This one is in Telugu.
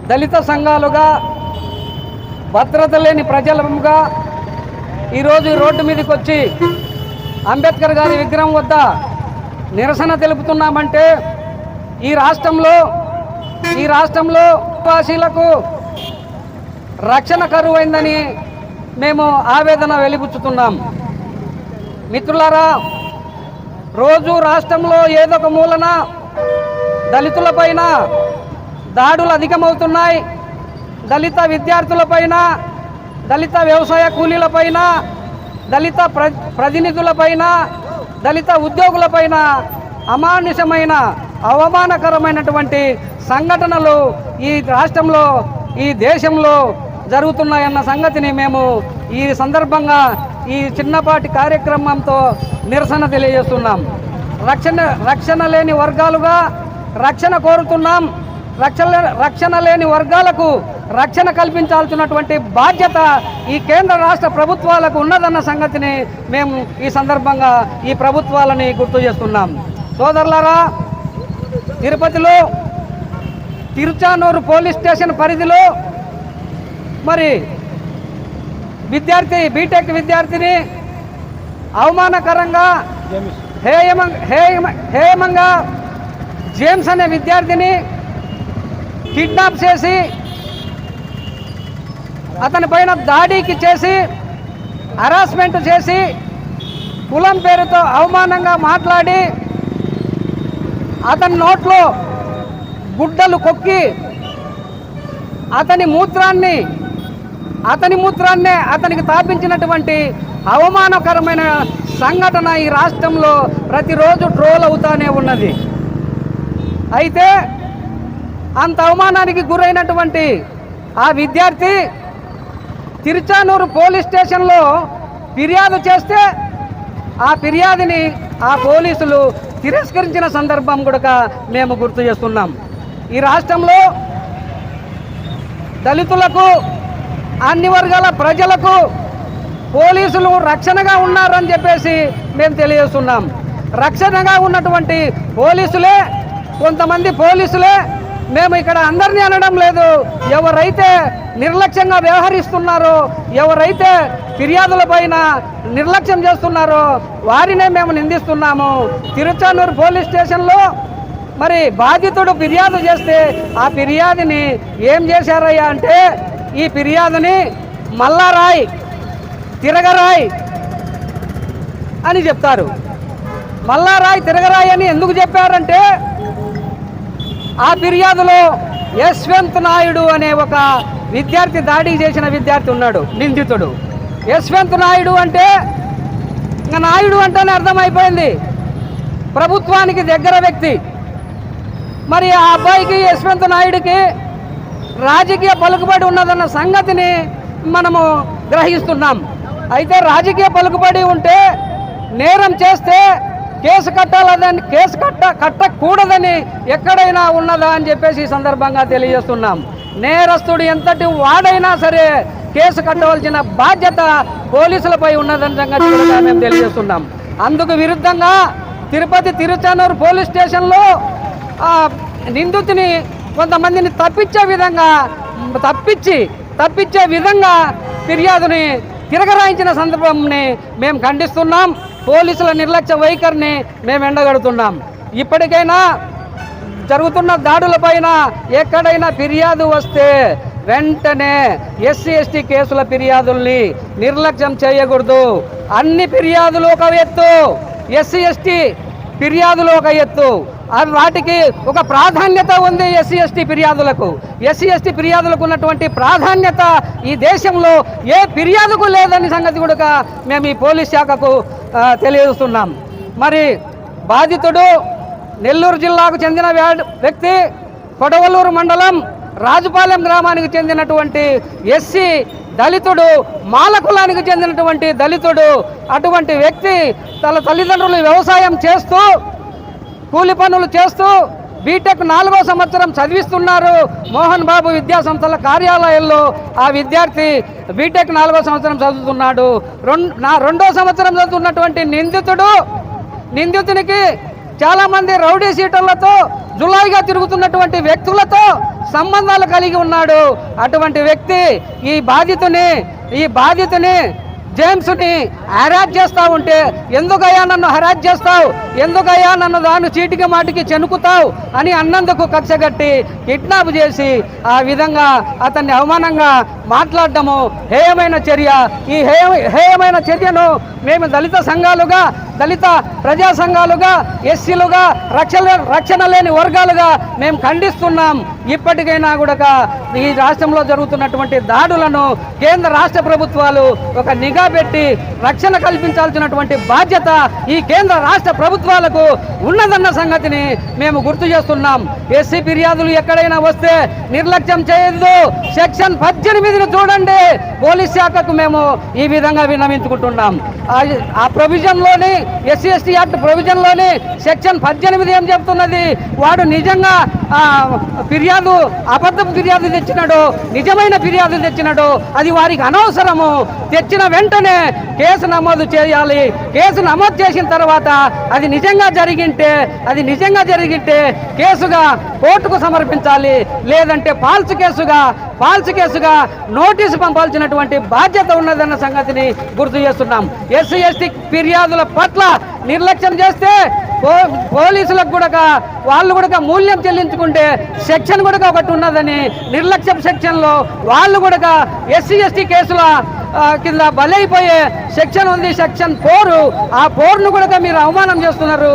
దళిత సంఘాలుగా, భద్రత లేని ప్రజలుగా ఈరోజు రోడ్డు మీదకి వచ్చి అంబేద్కర్ గారి విగ్రహం వద్ద నిరసన తెలుపుతున్నామంటే ఈ రాష్ట్రంలో వాసీలకు రక్షణ కరువైందని మేము ఆవేదన వెలిబుచ్చుతున్నాం. మిత్రులారా, రోజు రాష్ట్రంలో ఏదో ఒక మూలన దళితులపైన దాడులు అధికమవుతున్నాయి. దళిత విద్యార్థులపైన, దళిత వ్యవసాయ కూలీలపైన, దళిత ప్రతినిధులపైన, దళిత ఉద్యోగులపైన అమానుషమైన అవమానకరమైనటువంటి సంఘటనలు ఈ రాష్ట్రంలో, ఈ దేశంలో జరుగుతున్నాయన్న సంగతిని మేము ఈ సందర్భంగా ఈ చిన్నపాటి కార్యక్రమంతో నిరసన తెలియజేస్తున్నాం. రక్షణ లేని వర్గాలుగా రక్షణ కోరుతున్నాం. రక్షణ లేని వర్గాలకు రక్షణ కల్పించాల్సినటువంటి బాధ్యత ఈ కేంద్ర రాష్ట్ర ప్రభుత్వాలకు ఉన్నదన్న సంగతిని మేము ఈ సందర్భంగా ఈ ప్రభుత్వాలని గుర్తు చేస్తున్నాం. సోదరులారా, తిరుపతిలో తిరుచానూరు పోలీస్ స్టేషన్ పరిధిలో మరి బీటెక్ విద్యార్థిని అవమానకరంగా హేయమంగా జేమ్స్ అనే విద్యార్థిని కిడ్నాప్ చేసి అతని పైన దాడికి చేసి హరాస్మెంట్ చేసి కులం పేరుతో అవమానంగా మాట్లాడి అతని నోట్లో గుడ్డలు కొక్కి అతని మూత్రాన్నే అతనికి తాపించినటువంటి అవమానకరమైన సంఘటన ఈ రాష్ట్రంలో ప్రతిరోజు ట్రోల్ అవుతానే ఉన్నది. అయితే అంత అవమానానికి గురైనటువంటి ఆ విద్యార్థి తిరుచానూరు పోలీస్ స్టేషన్లో ఫిర్యాదు చేస్తే ఆ ఫిర్యాదుని ఆ పోలీసులు తిరస్కరించిన సందర్భం కూడా మేము గుర్తు చేస్తున్నాం. ఈ రాష్ట్రంలో దళితులకు, అన్ని వర్గాల ప్రజలకు పోలీసులు రక్షణగా ఉన్నారని చెప్పేసి మేము తెలియజేస్తున్నాం. రక్షణగా ఉన్నటువంటి పోలీసులే, కొంతమంది పోలీసులే, మేము ఇక్కడ అందరినీ అనడం లేదు, ఎవరైతే నిర్లక్ష్యంగా వ్యవహరిస్తున్నారో, ఎవరైతే ఫిర్యాదులపైన నిర్లక్ష్యం చేస్తున్నారో వారినే మేము నిందిస్తున్నాము. తిరుచానూరు పోలీస్ స్టేషన్లో మరి బాధితుడు ఫిర్యాదు చేస్తే ఆ ఫిర్యాదుని ఏం చేశారయ్యా అంటే ఈ ఫిర్యాదుని మల్లారాయ్, తిరగరాయ్ అని చెప్తారు. మల్లారాయ్, తిరగరాయ్ అని ఎందుకు చెప్పారంటే ఆ ఫిర్యాదులో యశ్వంత్ నాయుడు అనే ఒక విద్యార్థి, దాడి చేసిన విద్యార్థి ఉన్నాడు, నిందితుడు. యశ్వంత్ నాయుడు అంటే ఇంకా నాయుడు అంటేనే అర్థమైపోయింది, ప్రభుత్వానికి దగ్గర వ్యక్తి. మరి ఆ అబ్బాయికి, యశ్వంత్ నాయుడికి రాజకీయ పలుకుబడి ఉన్నదన్న సంగతిని మనము గ్రహిస్తున్నాం. అయితే రాజకీయ పలుకుబడి ఉంటే నేరం చేస్తే కేసు కట్టాలని, కేసు కట్టకూడదని ఎక్కడైనా ఉన్నదా అని చెప్పేసి ఈ సందర్భంగా తెలియజేస్తున్నాం. నేరస్తుడు ఎంతటి వాడైనా సరే కేసు కట్టవలసిన బాధ్యత పోలీసులపై ఉన్నదని సంగతి కూడా మేము తెలియజేస్తున్నాం. అందుకు విరుద్ధంగా తిరుచానూరు పోలీస్ స్టేషన్లో నిందితుని కొంతమందిని తప్పించే విధంగా ఫిర్యాదుని తిరగరాయించిన సందర్భంని మేము ఖండిస్తున్నాం. పోలీసుల నిర్లక్ష్య వైఖరిని మేము ఎండగడుతున్నాం. ఇప్పటికైనా జరుగుతున్న దాడులపైన ఎక్కడైనా ఫిర్యాదు వస్తే వెంటనే ఎస్సీ ఎస్టీ కేసుల ఫిర్యాదుల్ని నిర్లక్ష్యం చేయకూడదు. అన్ని ఫిర్యాదులు ఒక ఎత్తు, ఎస్సీ ఎస్టీ ఫిర్యాదులు ఒక ఎత్తు, వాటికి ఒక ప్రాధాన్యత ఉంది. ఎస్సీ ఎస్టీ ఫిర్యాదులకు ఉన్నటువంటి ప్రాధాన్యత ఈ దేశంలో ఏ ఫిర్యాదుకు లేదని సంగతి కూడా మేము ఈ పోలీస్ శాఖకు తెలియజేస్తున్నాం. మరి బాధితుడు నెల్లూరు జిల్లాకు చెందిన వ్యక్తి, కొడవలూరు మండలం రాజుపాలెం గ్రామానికి చెందినటువంటి ఎస్సీ దళితుడు, మాల కులానికి చెందినటువంటి దళితుడు. అటువంటి వ్యక్తి తన తల్లిదండ్రులు వ్యవసాయం చేస్తూ, కూలి పనులు చేస్తూ బీటెక్ 4వ సంవత్సరం చదివిస్తున్నారు. మోహన్ బాబు విద్యా సంస్థల కార్యాలయంలో ఆ విద్యార్థి బీటెక్ 4వ సంవత్సరం చదువుతున్నాడు. 2వ సంవత్సరం చదువుతున్నటువంటి నిందితునికి చాలామంది రౌడీ షీటర్లతో జులాయిగా తిరుగుతున్నటువంటి వ్యక్తులతో సంబంధాలు కలిగి ఉన్నాడు. అటువంటి వ్యక్తి ఈ బాధితుని జేమ్స్ని హెరాస్ చేస్తూ ఉంటే, ఎందుకయ్యా నన్ను హెరాస్ చేస్తావు, ఎందుకయ్యా నన్ను దాన్ని చీటికి మాటికి చెనుకుతావు అని అన్నందుకు కక్షగట్టి కిడ్నాప్ చేసి ఆ విధంగా అతన్ని అవమానంగా మాట్లాడటము హేయమైన చర్య. ఈ హేయమైన చర్యను మేము దళిత సంఘాలుగా, దళిత ప్రజా సంఘాలుగా, ఎస్సీలుగా, రక్షణ లేని వర్గాలుగా మేము ఖండిస్తున్నాం. ఇప్పటికైనా కూడా ఈ రాష్ట్రంలో జరుగుతున్నటువంటి దాడులను కేంద్ర రాష్ట్ర ప్రభుత్వాలు ఒక నిఘా పెట్టి రక్షణ కల్పించాల్సినటువంటి బాధ్యత ఈ కేంద్ర రాష్ట్ర ప్రభుత్వాలకు ఉన్నదన్న సంగతిని మేము గుర్తు చేస్తున్నాం. ఎస్సీ ఫిర్యాదులు ఎక్కడైనా వస్తే నిర్లక్ష్యం చేయొద్దు. సెక్షన్ 18ను చూడండి. పోలీస్ శాఖకు మేము ఈ విధంగా విన్నవించుకుంటున్నాం. ఆ ప్రొవిజన్లోని ఎస్సీ ఎస్టీ యాక్ట్ ప్రొవిజన్లోని సెక్షన్ 18 ఏం చెప్తున్నది? వాడు నిజంగా అబద్ధపు ఫిర్యాదు తెచ్చినాడు, నిజమైన ఫిర్యాదు తెచ్చినాడు, అది వారికి అనవసరము. తెచ్చిన వెంటనే కేసు నమోదు చేయాలి. కేసు నమోదు చేసిన తర్వాత అది నిజంగా జరిగింటే కేసుగా కోర్టుకు సమర్పించాలి. లేదంటే ఫాల్స్ కేసుగా నోటీసు పంపాల్సినటువంటి బాధ్యత ఉన్నదన్న సంగతిని గుర్తు చేస్తున్నాం. ఎస్సీ ఎస్టీ ఫిర్యాదుల పట్ల నిర్లక్ష్యం చేస్తే పోలీసులకు కూడా వాళ్ళు కూడా మూల్యం చెల్లించుకుంటే సెక్షన్ కూడా ఒకటి ఉన్నదని, నిర్లక్ష్యం సెక్షన్లో వాళ్ళు కూడా ఎస్సీ ఎస్టీ కేసుల కింద బలైపోయే సెక్షన్ ఉంది, సెక్షన్ 4. ఆ 4ను కూడా మీరు అవమానం చేస్తున్నారు.